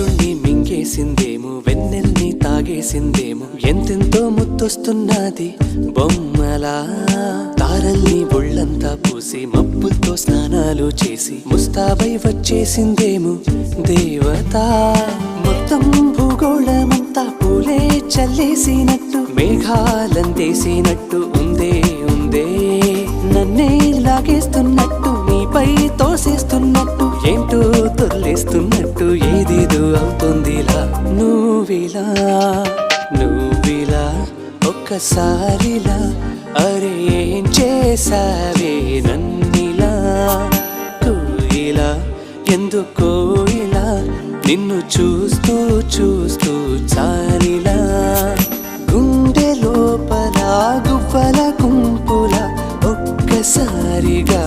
చంద్రుణ్ణి మింగేసిందేమో, వెన్నెల్ని తాగేసిందేమో, ఎంతెంతో ముద్దొస్తున్నది బొమ్మలా. తారల్ని ఒళ్ళంతా పూసి మబ్బులతో స్నానాలు చేసి ముస్తాబై వచ్చేసిందేమో దేవత. మొత్తం భూగోళమంతా పూలే చల్లేసినట్టు, మేఘాలందేసినట్టు ఉందే ఉందే. నన్నే లాగేస్తున్నట్టు, నీపై తోసేస్తున్నట్టు, ఏంటో తొల్లేస్తున్నట్టు, ఏదేదో అవుతుందిలా. నువ్విలా నువ్విలా ఒక్కసారిలా, అరే ఏం చేసావే నన్నిలా. కోయిలా ఎందుకో ఇలా, నిన్ను చూస్తూ చూస్తూ చాలిలా. గుండె లోపల గువ్వల గుంపుల ఒక్కసారిగా